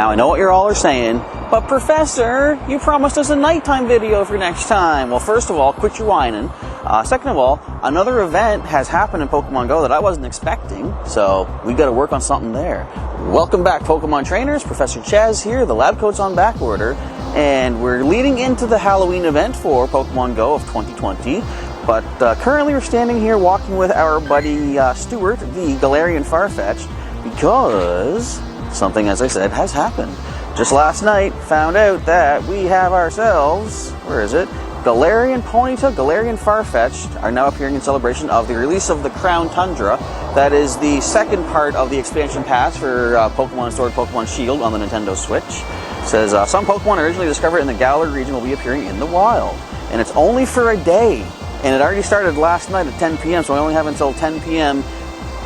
Now, I know what you all are saying, but Professor, you promised us a nighttime video for next time. Well, first of all, quit your whining. Second of all, another event has happened in Pokemon GO that I wasn't expecting, so we got to work on something there. Welcome back, Pokemon Trainers. Professor Chaz here. The lab coat's on back order, and we're leading into the Halloween event for Pokemon GO of 2020. But currently we're standing here walking with our buddy Stuart, the Galarian Farfetch'd, because something, as I said, has happened. Just last night, found out that we have ourselves, where is it? Galarian Ponyta, Galarian Farfetch'd are now appearing in celebration of the release of the Crown Tundra. That is the second part of the expansion pass for Pokemon Sword, Pokemon Shield on the Nintendo Switch. It says some Pokemon originally discovered in the Galar region will be appearing in the wild. And it's only for a day. And it already started last night at 10 p.m., so we only have until 10 p.m.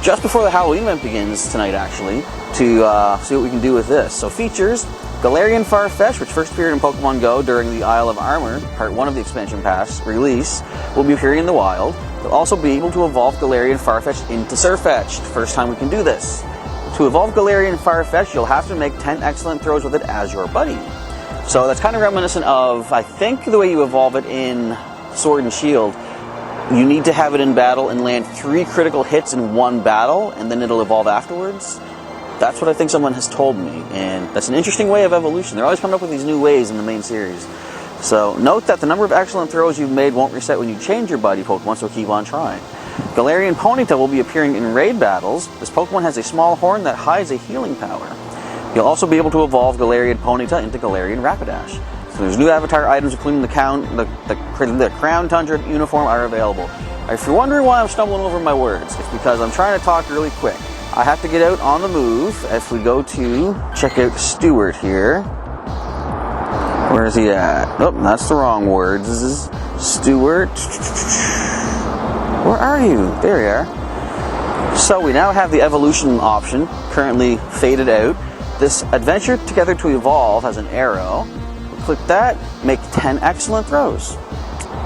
just before the Halloween event begins tonight, actually, to see what we can do with this. So features, Galarian Farfetch'd, which first appeared in Pokemon GO during the Isle of Armor, part 1 of the expansion pass release, will be appearing in the wild. You'll also be able to evolve Galarian Farfetch'd into Sirfetch'd. First time we can do this. To evolve Galarian Farfetch'd, you'll have to make 10 excellent throws with it as your buddy. So that's kind of reminiscent of, I think, the way you evolve it in Sword and Shield. You need to have it in battle and land 3 critical hits in one battle, and then it'll evolve afterwards. That's what I think someone has told me, and that's an interesting way of evolution. They're always coming up with these new ways in the main series. So note that the number of excellent throws you've made won't reset when you change your buddy Pokemon, so keep on trying. Galarian Ponyta will be appearing in raid battles. This Pokemon has a small horn that hides a healing power. You'll also be able to evolve Galarian Ponyta into Galarian Rapidash. So there's new avatar items, including the Crown Tundra uniform, are available. If you're wondering why I'm stumbling over my words, it's because I'm trying to talk really quick. I have to get out on the move. If we go to check out Stuart here. Where is he at? Oh, that's the wrong words. This is Stuart. Where are you? There you are. So we now have the evolution option, currently faded out. This adventure together to evolve has an arrow. Click that, make 10 excellent throws.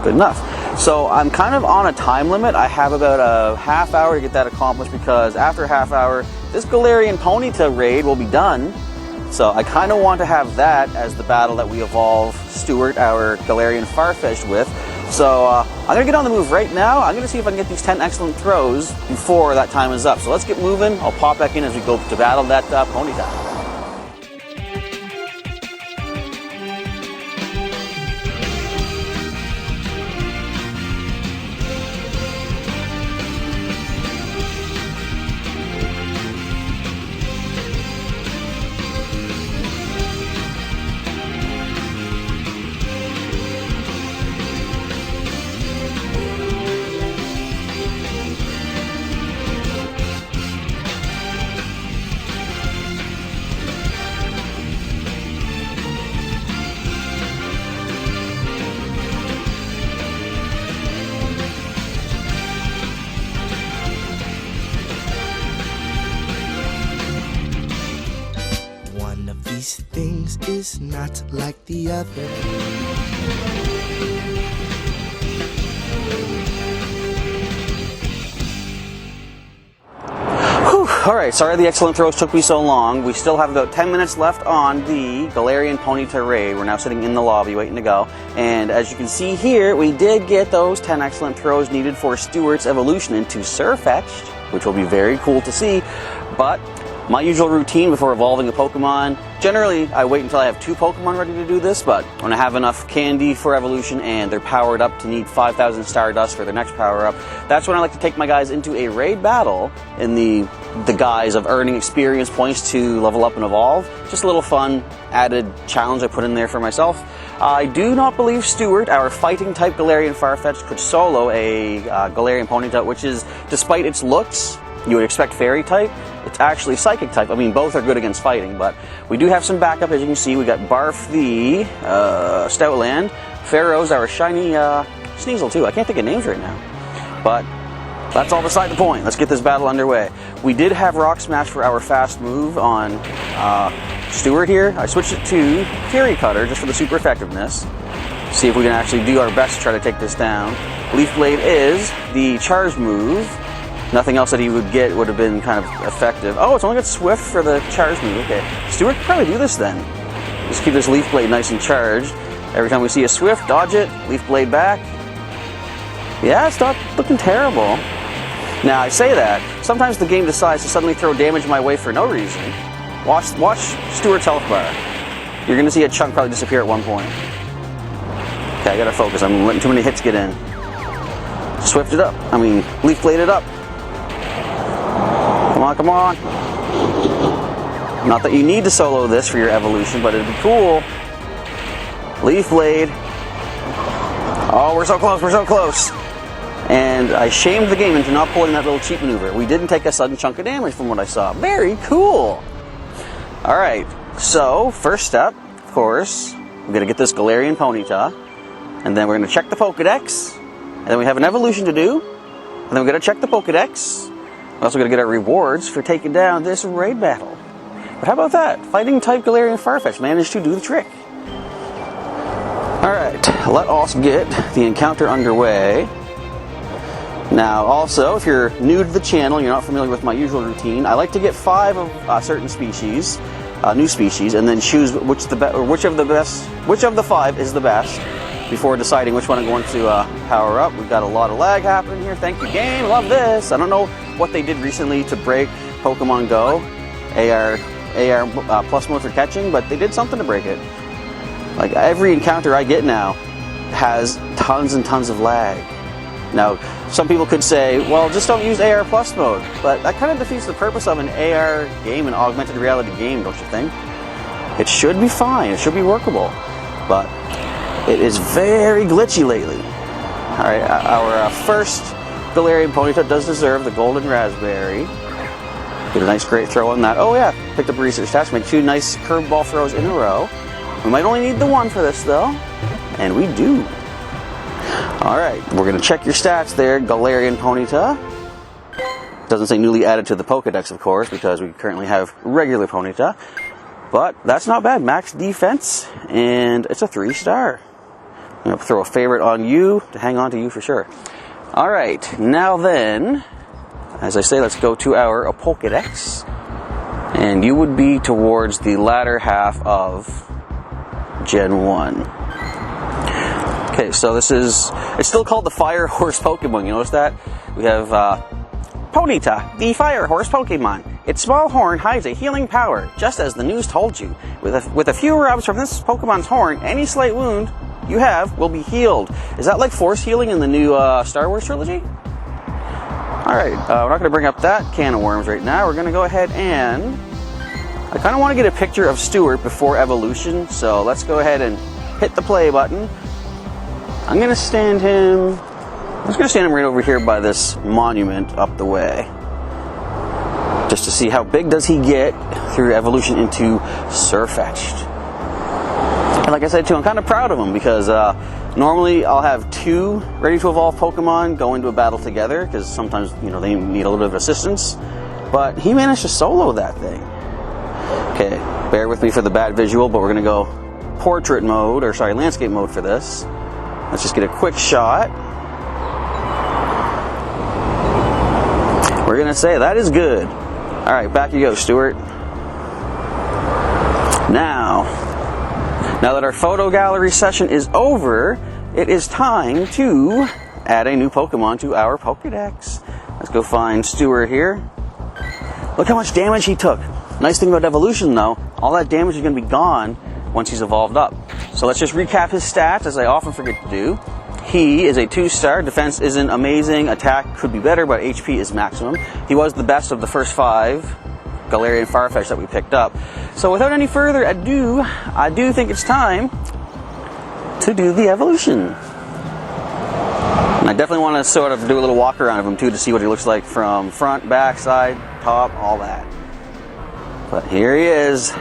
Good enough. So I'm kind of on a time limit. I have about a half hour to get that accomplished, because after a half hour, this Galarian Ponyta raid will be done. So I kind of want to have that as the battle that we evolve Stuart, our Galarian Farfetch'd, with. So I'm going to get on the move right now. I'm going to see if I can get these 10 excellent throws before that time is up. So let's get moving. I'll pop back in as we go to battle that Ponyta. These things is not like the other. Alright, sorry the excellent throws took me so long. We still have about 10 minutes left on the Galarian Ponyta raid. We're now sitting in the lobby waiting to go. And as you can see here, we did get those 10 excellent throws needed for Stuart's evolution into Sirfetch'd, which will be very cool to see. But my usual routine before evolving a Pokemon, generally I wait until I have 2 Pokemon ready to do this, but when I have enough candy for evolution and they're powered up to need 5,000 Stardust for their next power up, that's when I like to take my guys into a raid battle in the guise of earning experience points to level up and evolve. Just a little fun added challenge I put in there for myself. I do not believe Stuart, our fighting type Galarian Farfetch'd, could solo a Galarian Ponyta, which is, despite its looks, you would expect fairy type. It's actually psychic type. I mean, both are good against fighting, but we do have some backup. As you can see, we got Barf the Stoutland, Pharaoh's our shiny Sneasel too. I can't think of names right now, but that's all beside the point. Let's get this battle underway. We did have Rock Smash for our fast move on Stuart here. I switched it to Fury Cutter just for the super effectiveness. See if we can actually do our best to try to take this down. Leaf Blade is the charge move. Nothing else that he would get would have been kind of effective. Oh, it's only got Swift for the charge move. Okay. Stuart could probably do this then. Just keep this Leaf Blade nice and charged. Every time we see a Swift, dodge it, Leaf Blade back. Yeah, it's not looking terrible. Now, I say that. Sometimes the game decides to suddenly throw damage my way for no reason. Watch Stuart's health bar. You're going to see a chunk probably disappear at one point. Okay, I got to focus. I'm letting too many hits get in. Swift it up. I mean, Leaf Blade it up. Come on, come on. Not that you need to solo this for your evolution, but it'd be cool. Leaf Blade. Oh, we're so close, we're so close. And I shamed the game into not pulling that little cheat maneuver. We didn't take a sudden chunk of damage from what I saw. Very cool. Alright, so first step, of course, we're going to get this Galarian Ponyta. And then we're going to check the Pokedex. And then we have an evolution to do. And then we're going to check the Pokedex. We're also going to get our rewards for taking down this raid battle. But how about that? Fighting type Galarian Farfetch'd managed to do the trick. Alright, let us get the encounter underway. Now, also, if you're new to the channel and you're not familiar with my usual routine, I like to get 5 of certain species, new species, and then choose which of the 5 is the best before deciding which one I'm going to power up. We've got a lot of lag happening here. Thank you, game. Love this. I don't know what they did recently to break Pokemon GO, AR plus mode for catching, but they did something to break it. Like, every encounter I get now has tons and tons of lag. Now, some people could say, well, just don't use AR plus mode, but that kind of defeats the purpose of an AR game, an augmented reality game, don't you think? It should be fine, it should be workable, but it is very glitchy lately. Alright, our first Galarian Ponyta does deserve the Golden Raspberry. Get a nice great throw on that. Oh yeah, picked up research stats, make 2 nice curveball throws in a row. We might only need the 1 for this though, and we do. Alright, we're going to check your stats there, Galarian Ponyta. Doesn't say newly added to the Pokedex, of course, because we currently have regular Ponyta. But that's not bad. Max defense, and it's a 3-star. I'm going to throw a favorite on you to hang on to you for sure. Alright, now then, as I say, let's go to our Pokedex. And you would be towards the latter half of Gen 1. Okay, so this is, it's still called the Fire Horse Pokemon, you notice that? We have Ponyta, the Fire Horse Pokemon. Its small horn hides a healing power, just as the news told you. With a few rubs from this Pokemon's horn, any slight wound you have will be healed. Is that like force healing in the new Star Wars trilogy? Alright, we're not going to bring up that can of worms right now. We're going to go ahead and... I kind of want to get a picture of Stuart before evolution, so let's go ahead and hit the play button. I'm going to stand him right over here by this monument up the way. Just to see how big does he get through evolution into Sirfetch'd. And like I said too, I'm kind of proud of him because normally I'll have 2 ready to evolve Pokemon go into a battle together because sometimes, you know, they need a little bit of assistance. But he managed to solo that thing. Okay, bear with me for the bad visual, but we're going to go portrait mode, or sorry, landscape mode for this. Let's just get a quick shot. We're going to say that is good. Alright, back you go, Stuart. Now that our photo gallery session is over, it is time to add a new Pokemon to our Pokedex. Let's go find Stuart here. Look how much damage he took. Nice thing about evolution though, all that damage is going to be gone once he's evolved up. So let's just recap his stats, as I often forget to do. He is a 2-star, defense isn't amazing, attack could be better, but HP is maximum. He was the best of the first 5 Galarian Farfetch'd that we picked up. So without any further ado, I do think it's time to do the evolution. And I definitely want to sort of do a little walk around of him too to see what he looks like from front, back, side, top, all that. But here he is.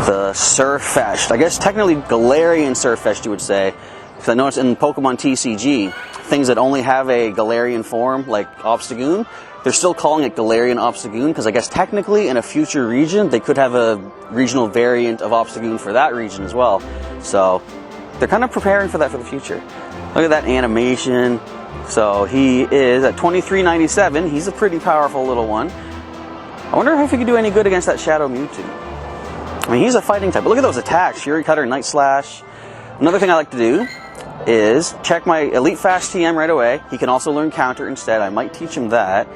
The Sirfetch'd. I guess technically Galarian Sirfetch'd you would say. Because I noticed in Pokemon TCG, things that only have a Galarian form, like Obstagoon, they're still calling it Galarian Obstagoon, because I guess technically in a future region, they could have a regional variant of Obstagoon for that region as well. So, they're kind of preparing for that for the future. Look at that animation. So he is at 2397. He's a pretty powerful little one. I wonder if he could do any good against that Shadow Mewtwo. I mean, he's a fighting type, but look at those attacks. Fury Cutter, Night Slash. Another thing I like to do is check my Elite Fast TM right away. He can also learn Counter instead. I might teach him that.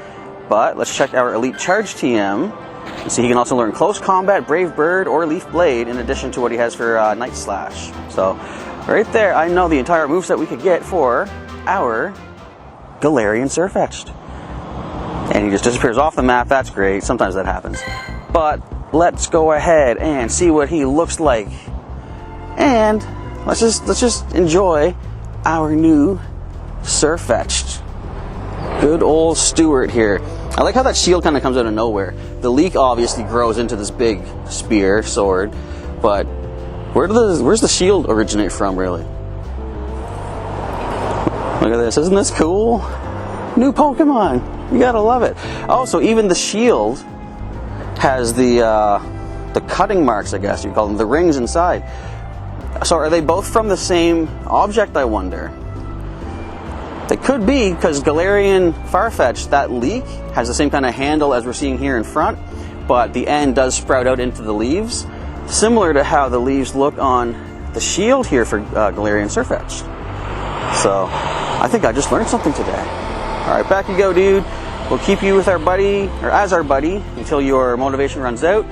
But let's check our Elite Charge TM. And see, he can also learn Close Combat, Brave Bird, or Leaf Blade, in addition to what he has for Night Slash. So, right there, I know the entire moveset we could get for our Galarian Sirfetch'd. And he just disappears off the map. That's great. Sometimes that happens. But let's go ahead and see what he looks like. And let's just enjoy our new Sirfetch'd. Good old Stuart here. I like how that shield kind of comes out of nowhere. The leak obviously grows into this big spear, sword, but where's the shield originate from, really? Look at this. Isn't this cool? New Pokemon. You gotta love it. Oh, so even the shield has the cutting marks, I guess you call them, the rings inside. So are they both from the same object, I wonder? They could be, because Galarian Farfetch'd, that leak has the same kind of handle as we're seeing here in front, but the end does sprout out into the leaves, similar to how the leaves look on the shield here for Galarian Sirfetch'd. So, I think I just learned something today. Alright, back you go, dude. We'll keep you with our buddy, or as our buddy, until your motivation runs out.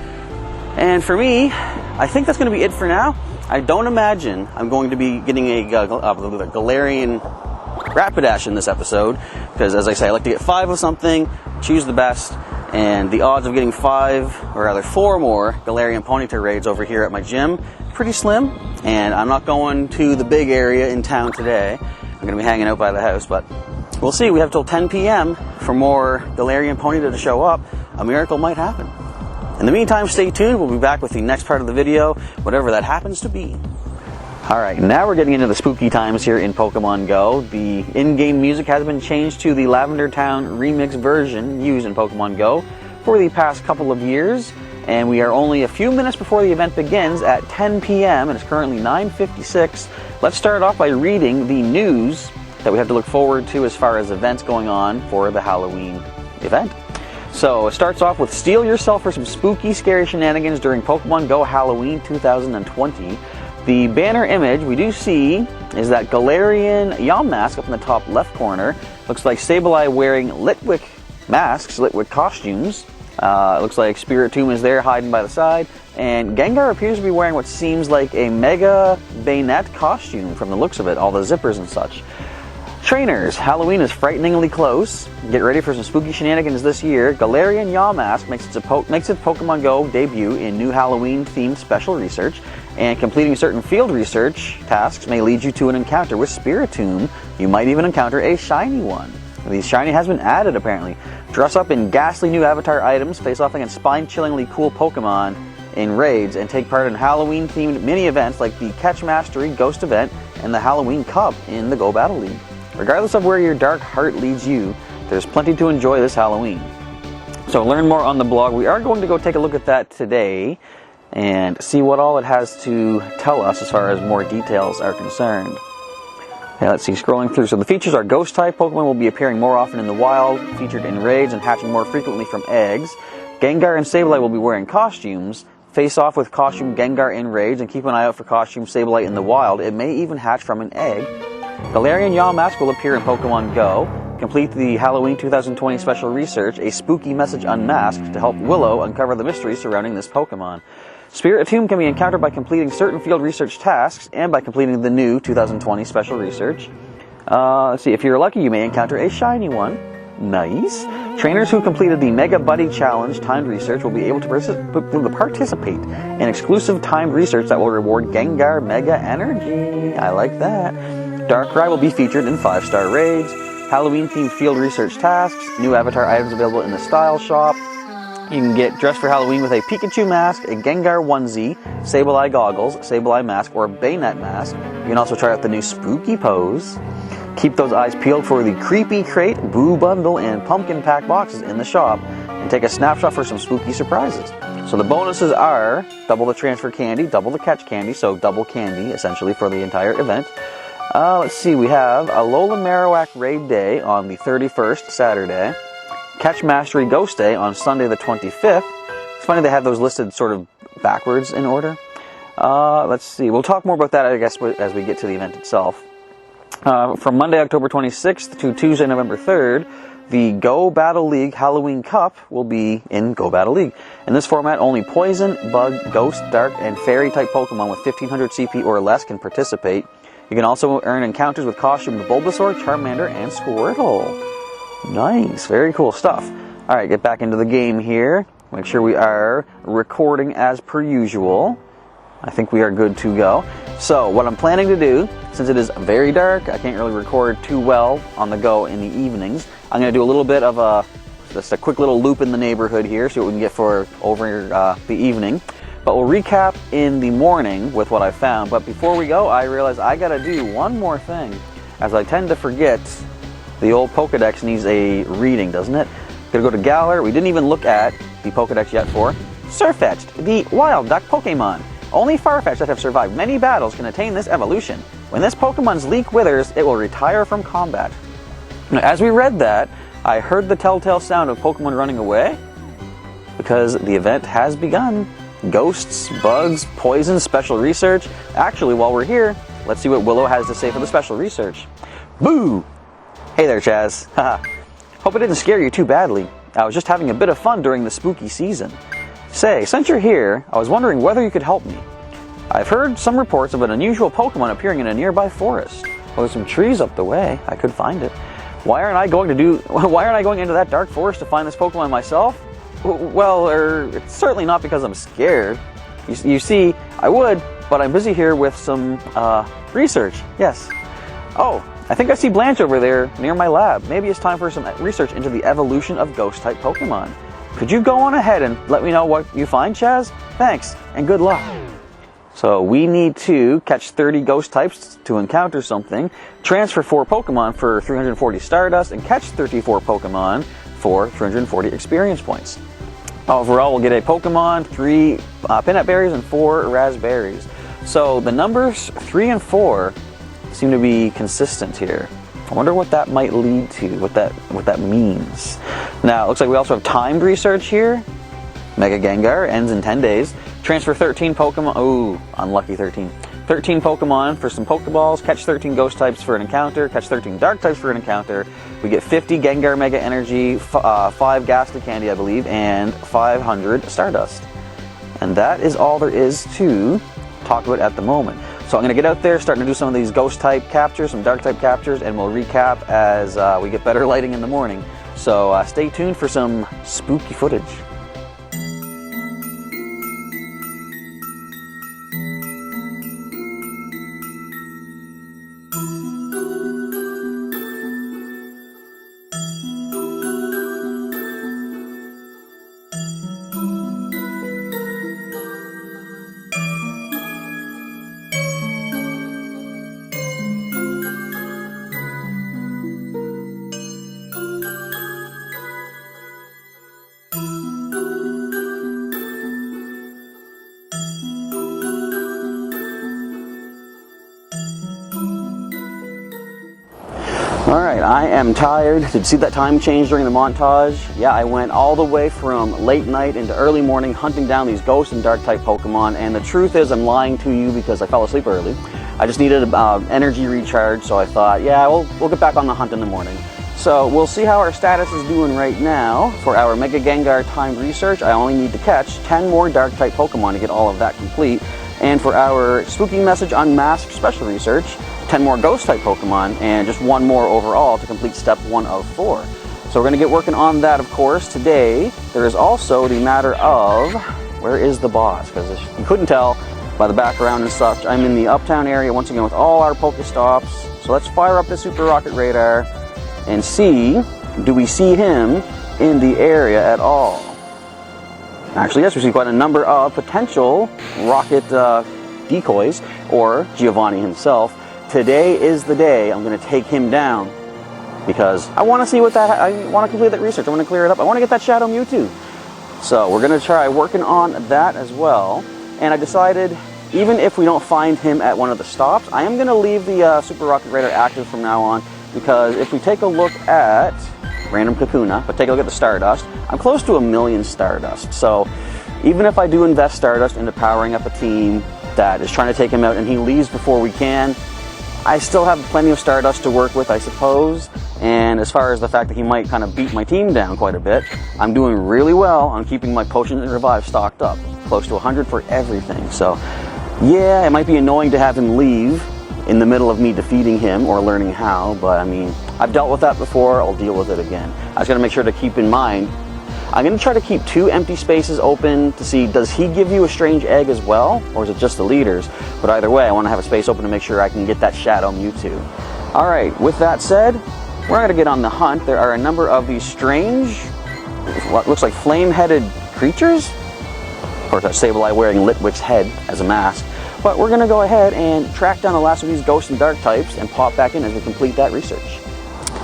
And for me, I think that's going to be it for now. I don't imagine I'm going to be getting a Galarian Rapidash in this episode, because as I say, I like to get 5 of something, choose the best, and the odds of getting 5, or rather 4 more Galarian Ponyta raids over here at my gym, pretty slim. And I'm not going to the big area in town today. I'm going to be hanging out by the house, but we'll see. We have till 10 p.m. for more Galarian Ponyta to show up. A miracle might happen. In the meantime, stay tuned. We'll be back with the next part of the video, whatever that happens to be. Alright, now we're getting into the spooky times here in Pokemon Go. The in-game music has been changed to the Lavender Town remix version used in Pokemon Go for the past couple of years, and we are only a few minutes before the event begins at 10 p.m. and it's currently 9:56. Let's start off by reading the news that we have to look forward to as far as events going on for the Halloween event. So it starts off with steal yourself for some spooky, scary shenanigans during Pokemon Go Halloween 2020. The banner image we do see is that Galarian Yaw Mask up in the top left corner. Looks like Sableye wearing Litwick masks, Litwick costumes. It looks like Spiritomb is there hiding by the side. And Gengar appears to be wearing what seems like a Mega Bayonet costume from the looks of it, all the zippers and such. Trainers, Halloween is frighteningly close. Get ready for some spooky shenanigans this year. Galarian Yaw Mask makes its Pokemon Go debut in new Halloween-themed special research, and completing certain field research tasks may lead you to an encounter with Spiritomb. You might even encounter a shiny one. The shiny has been added, apparently. Dress up in ghastly new avatar items, face off against spine-chillingly cool Pokemon in raids, and take part in Halloween-themed mini-events like the Catch Mastery Ghost event and the Halloween Cup in the Go Battle League. Regardless of where your dark heart leads you, there's plenty to enjoy this Halloween. So learn more on the blog. We are going to go take a look at that today and see what all it has to tell us as far as more details are concerned. Okay, let's see, scrolling through. So the features are Ghost type Pokemon will be appearing more often in the wild, featured in raids and hatching more frequently from eggs. Gengar and Sableye will be wearing costumes. Face off with costume Gengar in raids, and keep an eye out for costume Sableye in the wild. It may even hatch from an egg. Galarian Yaw Mask will appear in Pokemon Go. Complete the Halloween 2020 special research, a spooky message unmasked, to help Willow uncover the mystery surrounding this Pokemon. Spiritomb can be encountered by completing certain field research tasks and by completing the new 2020 special research. Let's see, if you're lucky, you may encounter a shiny one. Nice. Trainers who completed the Mega Buddy Challenge timed research will be able to participate in exclusive timed research that will reward Gengar Mega Energy. I like that. Darkrai will be featured in 5-star raids. Halloween-themed field research tasks. New avatar items available in the Style Shop. You can get dressed for Halloween with a Pikachu mask, a Gengar onesie, Sableye goggles, Sableye mask, or a Bayonet mask. You can also try out the new Spooky Pose. Keep those eyes peeled for the Creepy Crate, Boo Bundle, and Pumpkin Pack boxes in the shop, and take a snapshot for some spooky surprises. So the bonuses are double the transfer candy, double the catch candy, so double candy essentially for the entire event. Let's see, we have Alola Marowak Raid Day on the 31st, Saturday. Catch Mastery Ghost Day on Sunday the 25th. It's funny they have those listed sort of backwards in order. Let's see, we'll talk more about that, I guess, as we get to the event itself. From Monday, October 26th to Tuesday, November 3rd, the Go Battle League Halloween Cup will be in Go Battle League. In this format, only Poison, Bug, Ghost, Dark, and Fairy-type Pokemon with 1500 CP or less can participate. You can also earn encounters with costumed Bulbasaur, Charmander, and Squirtle. Nice, very cool stuff. Alright, get back into the game here. Make sure we are recording as per usual. I think we are good to go. So, what I'm planning to do, since it is very dark, I can't really record too well on the go in the evenings. I'm going to do a little bit of just a quick little loop in the neighborhood here, see what we can get for over the evening. But we'll recap in the morning with what I found. But before we go, I realize I got to do one more thing, as I tend to forget. The old Pokedex needs a reading, doesn't it? Gonna go to Galar. We didn't even look at the Pokedex yet for Sirfetch'd, the wild duck Pokemon. Only Farfetch'd that have survived many battles can attain this evolution. When this Pokemon's leak withers, it will retire from combat. Now, as we read that, I heard the telltale sound of Pokemon running away, because the event has begun. Ghosts, bugs, poison, special research. Actually, while we're here, let's see what Willow has to say for the special research. Boo! Hey there, Chaz. Haha. Hope it didn't scare you too badly. I was just having a bit of fun during the spooky season. Say, since you're here, I was wondering whether you could help me. I've heard some reports of an unusual Pokemon appearing in a nearby forest. Well, there's some trees up the way. I could find it. Why aren't I going into that dark forest to find this Pokemon myself? Well, it's certainly not because I'm scared. You see, I would, but I'm busy here with some research. Yes. Oh, I think I see Blanche over there near my lab. Maybe it's time for some research into the evolution of Ghost-type Pokemon. Could you go on ahead and let me know what you find, Chaz? Thanks, and good luck. So we need to catch 30 Ghost types to encounter something, transfer 4 Pokemon for 340 Stardust, and catch 34 Pokemon for 340 experience points. Overall, we'll get a Pokemon, 3 peanut berries, and 4 raspberries. So the numbers 3 and 4 seem to be consistent here. I wonder what that might lead to, what that means. Now, it looks like we also have timed research here. Mega Gengar ends in 10 days. Transfer 13 Pokemon. Ooh, unlucky 13. 13 Pokemon for some Pokeballs. Catch 13 Ghost types for an encounter. Catch 13 Dark types for an encounter. We get 50 Gengar Mega Energy, 5 Ghastly Candy, I believe, and 500 Stardust. And that is all there is to talk about at the moment. So I'm going to get out there, starting to do some of these Ghost-type captures, some Dark-type captures, and we'll recap as we get better lighting in the morning. So stay tuned for some spooky footage. Alright, I am tired. Did you see that time change during the montage? Yeah, I went all the way from late night into early morning hunting down these Ghost and Dark type Pokemon, and the truth is I'm lying to you because I fell asleep early. I just needed energy recharge, so I thought, yeah, we'll get back on the hunt in the morning. So we'll see how our status is doing right now. For our Mega Gengar timed research, I only need to catch 10 more Dark type Pokemon to get all of that complete. And for our Spooky Message Unmasked special research, 10 more Ghost-type Pokemon, and just 1 more overall to complete step 1 of 4. So we're going to get working on that, of course. Today, there is also the matter of, where is the boss? Because you couldn't tell by the background and such, I'm in the Uptown area once again with all our Pokestops. So let's fire up the Super Rocket Radar and see, do we see him in the area at all? Actually, yes, we see quite a number of potential rocket decoys, or Giovanni himself. Today is the day I'm going to take him down, because I want to see what I want to complete that research. I want to clear it up. I want to get that Shadow Mewtwo. So we're going to try working on that as well. And I decided even if we don't find him at one of the stops, I am going to leave the Super Rocket Raider active from now on, because if we take a look at random Kakuna, but take a look at the Stardust, I'm close to 1,000,000 Stardust. So even if I do invest Stardust into powering up a team that is trying to take him out and he leaves before we can, I still have plenty of Stardust to work with, I suppose. And as far as the fact that he might kind of beat my team down quite a bit, I'm doing really well on keeping my Potions and Revive stocked up. Close to 100 for everything. So yeah, it might be annoying to have him leave in the middle of me defeating him or learning how, but I mean, I've dealt with that before, I'll deal with it again. I just gotta make sure to keep in mind, I'm going to try to keep 2 empty spaces open to see, does he give you a strange egg as well, or is it just the leaders? But either way, I want to have a space open to make sure I can get that Shadow Mewtwo. Alright, with that said, we're going to get on the hunt. There are a number of these strange, what looks like flame-headed creatures. Of course, that Sableye wearing Litwick's head as a mask. But we're going to go ahead and track down the last of these Ghost and Dark types and pop back in as we complete that research.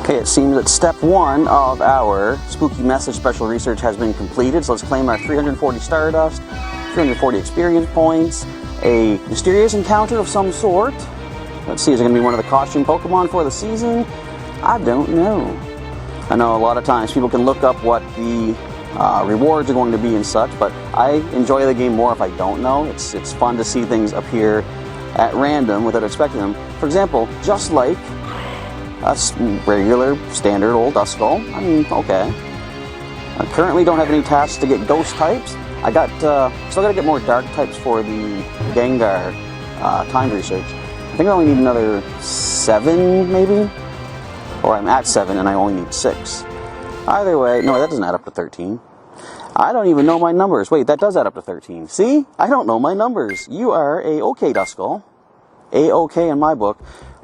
Okay, it seems that step 1 of our Spooky Message special research has been completed, so let's claim our 340 Stardust, 340 experience points, a mysterious encounter of some sort. Let's see, is it going to be one of the costume Pokemon for the season? I don't know. I know a lot of times people can look up what the rewards are going to be and such, but I enjoy the game more if I don't know. It's fun to see things appear at random without expecting them. For example, just like a regular, standard old Duskull. I mean, okay. I currently don't have any tasks to get Ghost types. I got, still got to get more Dark types for the Gengar timed research. I think I only need another 7, maybe? Or I'm at 7 and I only need 6. Either way, no, that doesn't add up to 13. I don't even know my numbers. Wait, that does add up to 13. See? I don't know my numbers. You are a okay Duskull. A-okay in my book.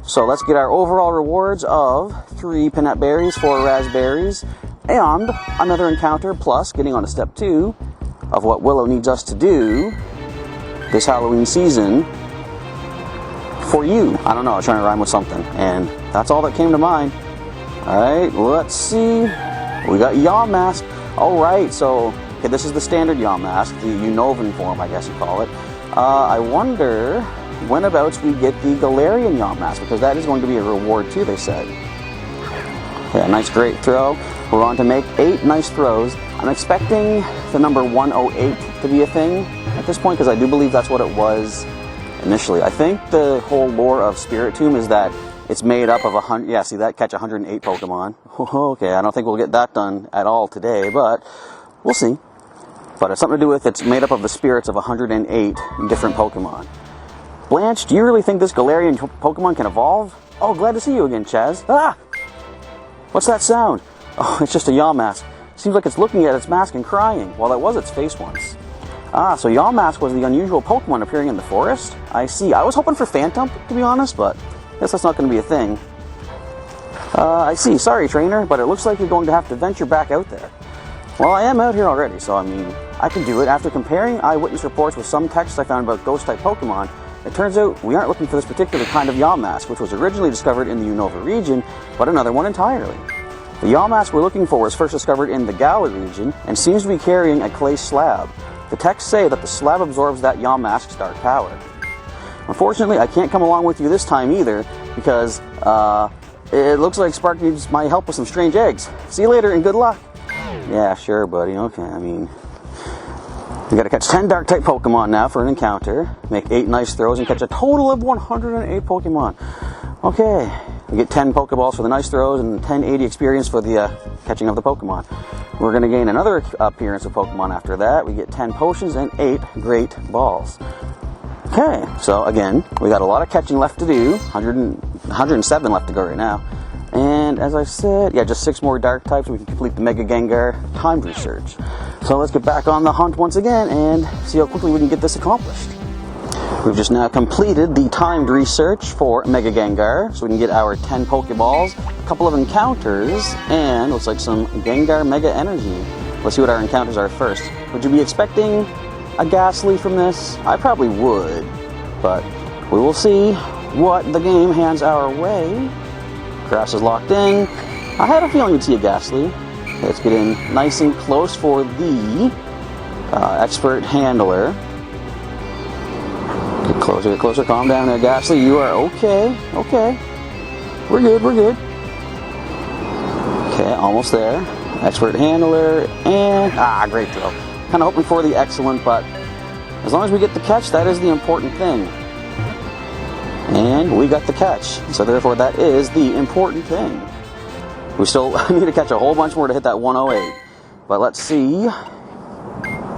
So let's get our overall rewards of 3 Peanut Berries, 4 Raspberries, and another encounter, plus getting on to step 2 of what Willow needs us to do this Halloween season for you. I don't know, I was trying to rhyme with something, and that's all that came to mind. Alright, let's see. We got Yaw Mask. Alright, so okay, this is the standard Yaw Mask, the Unovan form, I guess you call it. I wonder whenabouts we get the Galarian Yaw Mask, because that is going to be a reward too, they said. Yeah, nice great throw. We're on to make 8 nice throws. I'm expecting the number 108 to be a thing at this point, because I do believe that's what it was initially. I think the whole lore of Spiritomb is that it's made up of 100, yeah, see that, catch 108 Pokemon. Okay, I don't think we'll get that done at all today, but we'll see. But it's something to do with, it's made up of the spirits of 108 different Pokemon. Blanche, do you really think this Galarian Pokemon can evolve? Oh, glad to see you again, Chaz. Ah! What's that sound? Oh, it's just a Yaw Mask. Seems like it's looking at its mask and crying. Well, that was its face once. Ah, so Yaw Mask was the unusual Pokemon appearing in the forest? I see. I was hoping for Phantom, to be honest, but I guess that's not going to be a thing. I see. Sorry, trainer, but it looks like you're going to have to venture back out there. Well, I am out here already, so I mean, I can do it. After comparing eyewitness reports with some texts I found about Ghost-type Pokemon, it turns out we aren't looking for this particular kind of Yaw Mask, which was originally discovered in the Unova region, but another one entirely. The Yaw Mask we're looking for was first discovered in the Galar region, and seems to be carrying a clay slab. The texts say that the slab absorbs that Yaw Mask's dark power. Unfortunately, I can't come along with you this time either, because it looks like Spark needs my help with some strange eggs. See you later and good luck. Yeah, sure, buddy. Okay, I mean, we gotta catch 10 Dark-type Pokemon now for an encounter, make 8 nice throws, and catch a total of 108 Pokemon. Okay, we get 10 Pokeballs for the nice throws and 1080 experience for the catching of the Pokemon. We're gonna gain another appearance of Pokemon after that. We get 10 Potions and 8 Great Balls. Okay, so again, we got a lot of catching left to do, 107 left to go right now. And as I said, yeah, just 6 more Dark types, we can complete the Mega Gengar timed research. So let's get back on the hunt once again and see how quickly we can get this accomplished. We've just now completed the timed research for Mega Gengar, so we can get our 10 Pokeballs, a couple of encounters, and looks like some Gengar Mega Energy. Let's see what our encounters are first. Would you be expecting a Ghastly from this? I probably would, but we will see what the game hands our way. Grass is locked in. I had a feeling we'd see a Ghastly. Let's get in nice and close for the Expert Handler. Get Closer, closer, calm down there, Ghastly. You are okay, okay. We're good, we're good. Okay, almost there. Expert handler, and great throw. Kind of hoping for the excellent, but as long as we get the catch, that is the important thing. And we got the catch, so therefore that is the important thing. We still need to catch a whole bunch more to hit that 108. But let's see.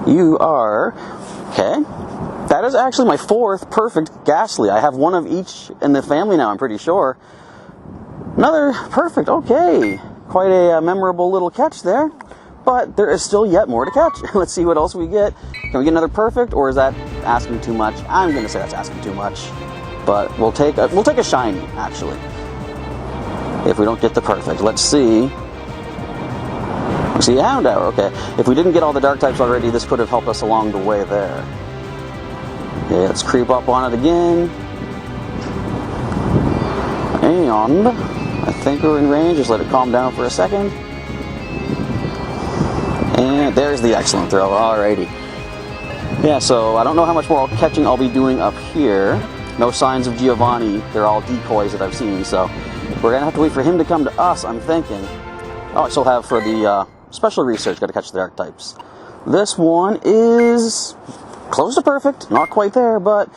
You are okay. That is actually my 4th perfect Ghastly. I have one of each in the family now, I'm pretty sure. Another perfect, okay. Quite a memorable little catch there. But there is still yet more to catch. Let's see what else we get. Can we get another perfect, or is that asking too much? I'm going to say that's asking too much. But we'll take a shiny, actually. If we don't get the perfect. Let's see. We see a Houndour, okay. If we didn't get all the dark types already, this could have helped us along the way there. Okay, let's creep up on it again. And I think we're in range. Just let it calm down for a second. And there's the excellent throw. Alrighty. Yeah, so I don't know how much more catching I'll be doing up here. No signs of Giovanni. They're all decoys that I've seen, so we're going to have to wait for him to come to us, I'm thinking. Oh, I still have for the special research, got to catch the dark types. This one is close to perfect. Not quite there, but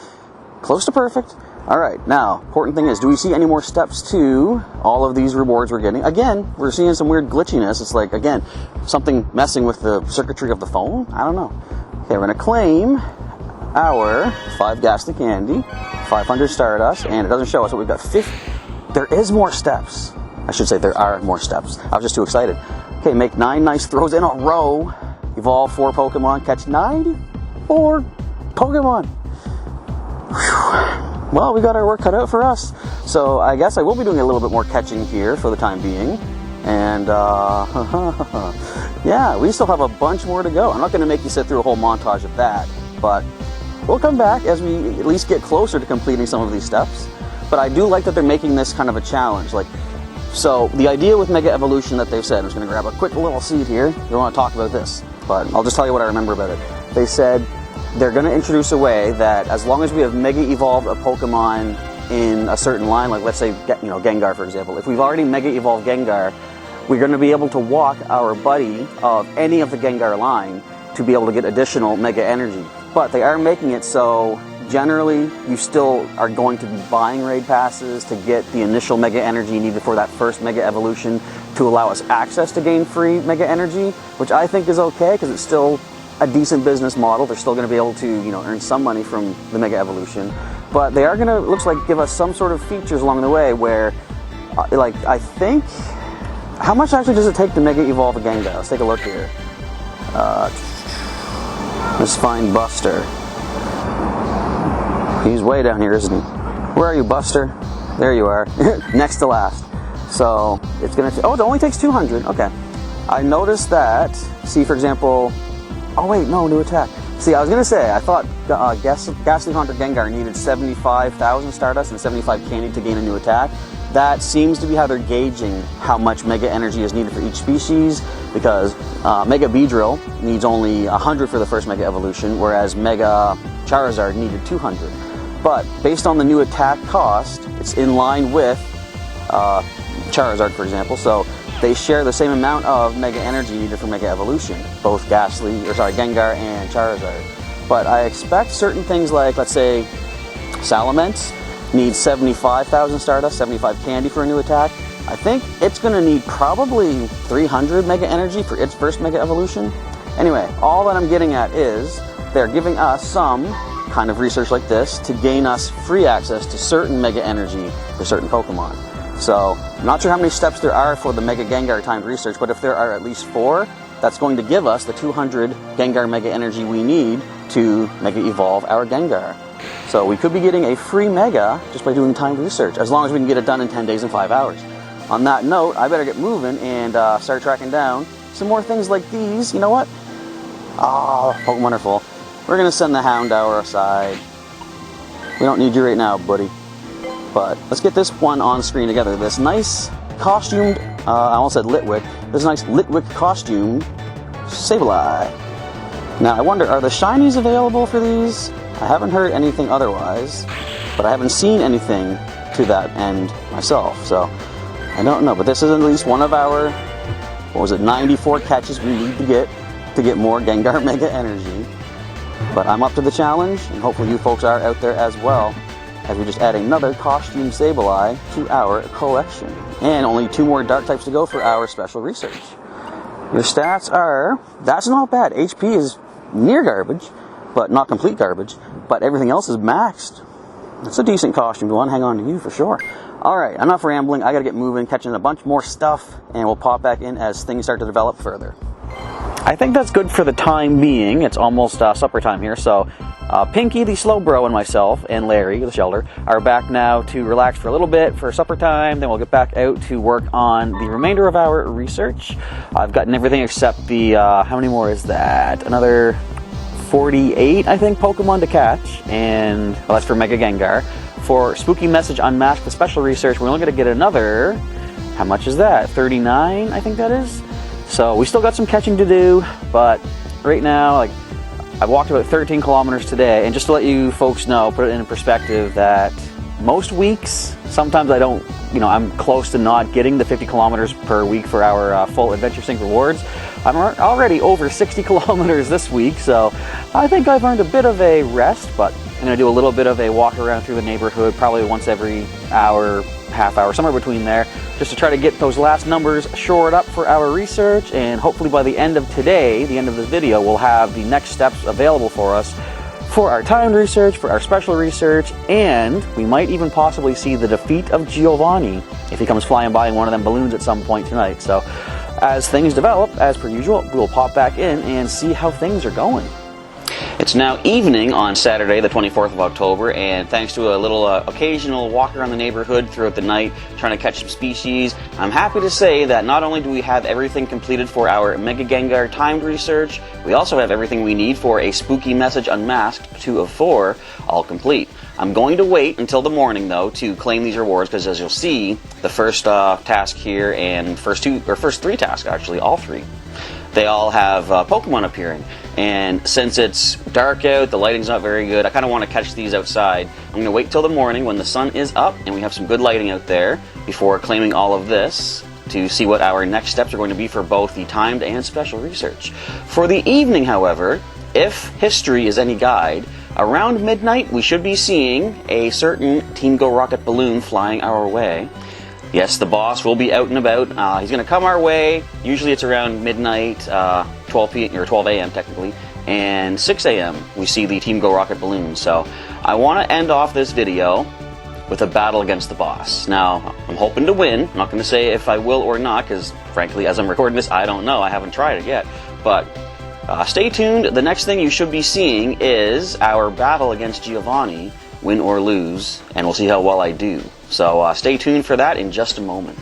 close to perfect. Alright, now, important thing is, do we see any more steps to all of these rewards we're getting? Again, we're seeing some weird glitchiness. It's like, again, something messing with the circuitry of the phone? I don't know. Okay, we're going to claim our 5 Ghastly Candy, 500 Stardust, and it doesn't show us what we've got. 50. There is more steps. I should say there are more steps. I was just too excited. Okay, make 9 nice throws in a row. Evolve 4 Pokemon. Catch 94 Pokemon. Whew. Well, we got our work cut out for us. So I guess I will be doing a little bit more catching here for the time being. And, yeah, we still have a bunch more to go. I'm not going to make you sit through a whole montage of that. But we'll come back as we at least get closer to completing some of these steps. But I do like that they're making this kind of a challenge. Like, so the idea with Mega Evolution that they've said, I'm just going to grab a quick little seed here. They want to talk about this, but I'll just tell you what I remember about it. They said they're going to introduce a way that as long as we have Mega Evolved a Pokemon in a certain line, like let's say, you know, Gengar, for example. If we've already Mega Evolved Gengar, we're going to be able to walk our buddy of any of the Gengar line to be able to get additional Mega Energy. But they are making it so generally you still are going to be buying raid passes to get the initial Mega Energy needed for that first Mega Evolution to allow us access to gain free Mega Energy, which I think is okay because it's still a decent business model. They're still going to be able to, you know, earn some money from the Mega Evolution. But they are going to, looks like, give us some sort of features along the way where, like, I think, how much actually does it take to Mega Evolve a Gengar? Let's take a look here. Let's find Buster. He's way down here, isn't he? Where are you, Buster? There you are. Next to last. So, it's going to... Oh, it only takes 200. Okay. I noticed that... See, for example... Oh, wait, no, new attack. See, I was going to say, I thought Ghastly Haunter Gengar needed 75,000 Stardust and 75 Candy to gain a new attack. That seems to be how they're gauging how much Mega Energy is needed for each species, because Mega Beedrill needs only 100 for the first Mega Evolution, whereas Mega Charizard needed 200. But based on the new attack cost, it's in line with Charizard, for example, so they share the same amount of Mega Energy needed for Mega Evolution, both Gengar and Charizard. But I expect certain things like, let's say, Salamence needs 75,000 Stardust, 75 Candy for a new attack. I think it's going to need probably 300 Mega Energy for its first Mega Evolution. Anyway, all that I'm getting at is they're giving us some kind of research like this to gain us free access to certain Mega Energy for certain Pokemon. So, I'm not sure how many steps there are for the Mega Gengar timed research, but if there are at least 4, that's going to give us the 200 Gengar Mega Energy we need to Mega Evolve our Gengar. So we could be getting a free Mega just by doing timed research, as long as we can get it done in 10 days and 5 hours. On that note, I better get moving and start tracking down some more things like these. You know what? Oh, Pokemon Wonderful. We're going to send the Houndour aside. We don't need you right now, buddy. But let's get this one on screen together. This nice costumed, I almost said Litwick, this nice Litwick costumed Sableye. Now I wonder, are the shinies available for these? I haven't heard anything otherwise, but I haven't seen anything to that end myself, so I don't know. But this is at least one of our, 94 catches we need to get more Gengar Mega Energy. But I'm up to the challenge, and hopefully you folks are out there as well, as we just add another costume Sableye to our collection. And only 2 more dark types to go for our special research. Your stats are, that's not bad. HP is near garbage, but not complete garbage, but everything else is maxed. That's a decent costume, one. Hang on to you for sure. Alright, enough rambling. I gotta get moving, catching a bunch more stuff, and we'll pop back in as things start to develop further. I think that's good for the time being. It's almost supper time here, so Pinky, the slow bro, and myself, and Larry, the shelter, are back now to relax for a little bit for supper time. Then we'll get back out to work on the remainder of our research. I've gotten everything except the, how many more is that? Another 48, I think, Pokemon to catch, and well, that's for Mega Gengar. For Spooky Message Unmasked, the special research, we're only going to get another, how much is that? 39, I think that is? So we still got some catching to do, but right now, like, I've walked about 13 kilometers today, and just to let you folks know, put it in perspective, that most weeks, sometimes I don't, I'm close to not getting the 50 kilometers per week for our full Adventure Sync rewards. I'm already over 60 kilometers this week, so I think I've earned a bit of a rest, but I'm going to do a little bit of a walk around through the neighborhood, probably once every hour, half hour, somewhere between there, just to try to get those last numbers shored up for our research, and hopefully by the end of today, the end of this video, we'll have the next steps available for us for our timed research, for our special research, and we might even possibly see the defeat of Giovanni if he comes flying by in one of them balloons at some point tonight. So as things develop, as per usual, we'll pop back in and see how things are going. It's now evening on Saturday, the 24th of October, and thanks to a little occasional walk around the neighborhood throughout the night, trying to catch some species, I'm happy to say that not only do we have everything completed for our Mega Gengar timed research, we also have everything we need for a Spooky Message Unmasked 2 of 4, all complete. I'm going to wait until the morning, though, to claim these rewards, because as you'll see, the first task here and first 3 tasks, actually, all 3, they all have Pokemon appearing. And since it's dark out, the lighting's not very good, I kind of want to catch these outside. I'm going to wait till the morning when the sun is up and we have some good lighting out there before claiming all of this to see what our next steps are going to be for both the timed and special research. For the evening, however, if history is any guide, around midnight we should be seeing a certain Team Go Rocket balloon flying our way. Yes, the boss will be out and about. He's going to come our way. Usually it's around midnight, 12 p.m. or 12 a.m. technically, and 6 a.m. we see the Team Go Rocket balloon. So I want to end off this video with a battle against the boss. Now, I'm hoping to win. I'm not going to say if I will or not, because frankly, as I'm recording this, I don't know. I haven't tried it yet. But stay tuned. The next thing you should be seeing is our battle against Giovanni, win or lose, and we'll see how well I do. So stay tuned for that in just a moment.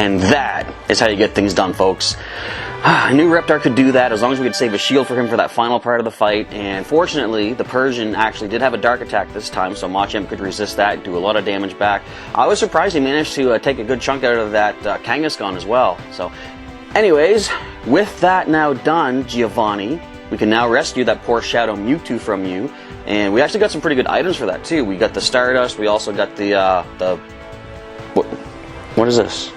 And that is how you get things done, folks. I knew Reptar could do that as long as we could save a shield for him for that final part of the fight, and fortunately the Persian actually did have a dark attack this time, so Machamp could resist that and do a lot of damage back. I was surprised he managed to take a good chunk out of that Kangaskhan as well. So anyways, with that now done, Giovanni, we can now rescue that poor Shadow Mewtwo from you, and we actually got some pretty good items for that too. We got the Stardust, we also got the what is this?